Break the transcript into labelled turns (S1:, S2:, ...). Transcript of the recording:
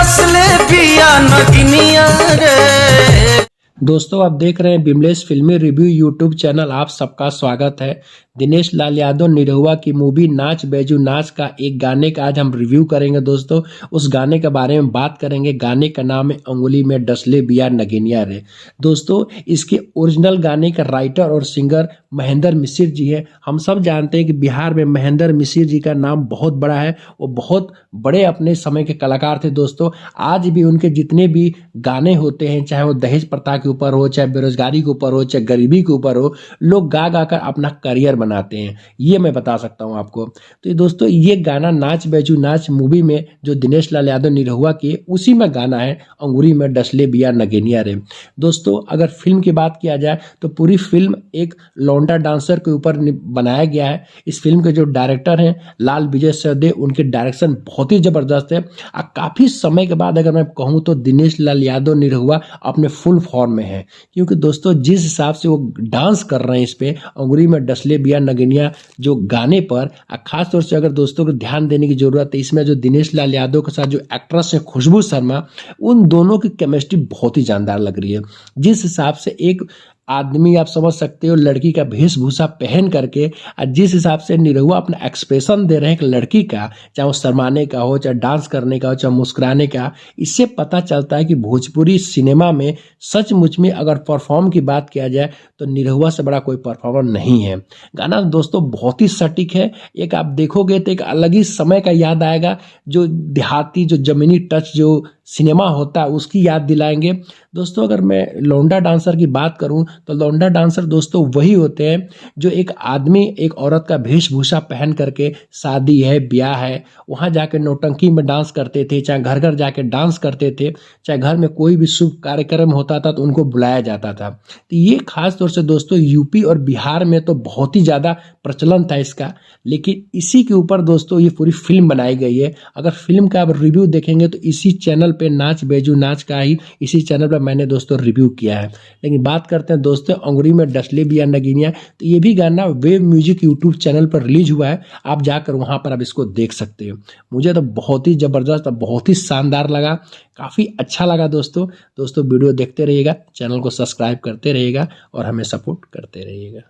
S1: डसले पिया नगिनिया रे।
S2: दोस्तों आप देख रहे हैं बिमलेश फिल्मी रिव्यू यूट्यूब चैनल। आप सबका स्वागत है। दिनेश लाल यादव निरहुआ की मूवी नाच बैजू नाच का एक गाने का आज हम रिव्यू करेंगे। दोस्तों उस गाने के बारे में बात करेंगे। गाने का नाम है अंगुली में डसले बिया नगिनिया रे। दोस्तों इसके ओरिजिनल गाने का राइटर और सिंगर महेंद्र मिश्र जी है। हम सब जानते हैं कि बिहार में महेंद्र मिश्र जी का नाम बहुत बड़ा है। वो बहुत बड़े अपने समय के कलाकार थे। दोस्तों आज भी उनके जितने भी गाने होते हैं, चाहे वो दहेज प्रथा के ऊपर हो, चाहे बेरोजगारी के ऊपर हो, चाहे गरीबी के ऊपर हो, लोग गा गा कर अपना करियर बनाते हैं। ये मैं बता सकता हूं आपको। तो दोस्तों ये गाना नाच बैजू नाच मूवी में जो दिनेश लाल यादव निरहुआ की उसी में गाना है अंगुली में डसले बिया नगिनिया रे। दोस्तों अगर फिल्म की बात किया जाए तो पूरी फिल्म एक लौंडा डांसर के ऊपर बनाया गया है। इस फिल्म के जो डायरेक्टर हैं लाल विजय सहदेव, उनके डायरेक्शन बहुत ही जबरदस्त है। काफी समय के बाद अगर मैं कहूँ तो दिनेश लाल यादव निरहुआ अपने फुल फॉर्म में है। क्योंकि दोस्तों जिस हिसाब से वो डांस कर रहे हैं इस पे अंगुली में डसले बिया नगिनिया जो गाने पर, खास तौर से अगर दोस्तों को ध्यान देने की जरूरत है, इसमें जो दिनेश लाल यादव के साथ जो एक्ट्रेस है खुशबू शर्मा, उन दोनों की केमिस्ट्री बहुत ही जानदार लग रही है। जिस हिसाब से एक आदमी, आप समझ सकते हो, लड़की का वेशभूषा पहन करके जिस हिसाब से निरहुआ अपना एक्सप्रेशन दे रहे हैं एक लड़की का, चाहे वो शर्माने का हो, चाहे डांस करने का हो, चाहे मुस्कुराने का, इससे पता चलता है कि भोजपुरी सिनेमा में सचमुच में अगर परफॉर्म की बात किया जाए तो निरहुआ से बड़ा कोई परफॉर्मर नहीं है। गाना दोस्तों बहुत ही सटीक है। एक आप देखोगे तो एक अलग ही समय का याद आएगा। जो देहाती, जो जमीनी टच जो सिनेमा होता है उसकी याद दिलाएंगे। दोस्तों अगर मैं लौंडा डांसर की बात करूं तो लौंडा डांसर दोस्तों वही होते हैं जो एक आदमी एक औरत का वेशभूषा पहन करके, शादी है, ब्याह है, वहां जाके नौटंकी में डांस करते थे, चाहे घर घर जाके डांस करते थे, चाहे घर में कोई भी शुभ कार्यक्रम होता था तो उनको बुलाया जाता था। तो ये खास तौर से दोस्तों यूपी और बिहार में तो बहुत ही ज्यादा प्रचलन था इसका। लेकिन इसी के ऊपर दोस्तों ये पूरी फिल्म बनाई गई है। अगर फिल्म का आप रिव्यू देखेंगे तो इसी चैनल पे नाच बैजू नाच का ही इसी चैनल पर मैंने दोस्तों रिव्यू किया है। लेकिन बात करते हैं दोस्तों अंगुली में डसले बिया नगिनिया, तो ये भी गाना वेव म्यूजिक यूट्यूब चैनल पर रिलीज हुआ है। आप जाकर वहां पर आप इसको देख सकते हो। मुझे तो बहुत ही जबरदस्त, बहुत ही शानदार लगा, काफी अच्छा लगा। दोस्तों वीडियो देखते रहिएगा, चैनल को सब्सक्राइब करते रहिएगा और हमें सपोर्ट करते रहिएगा।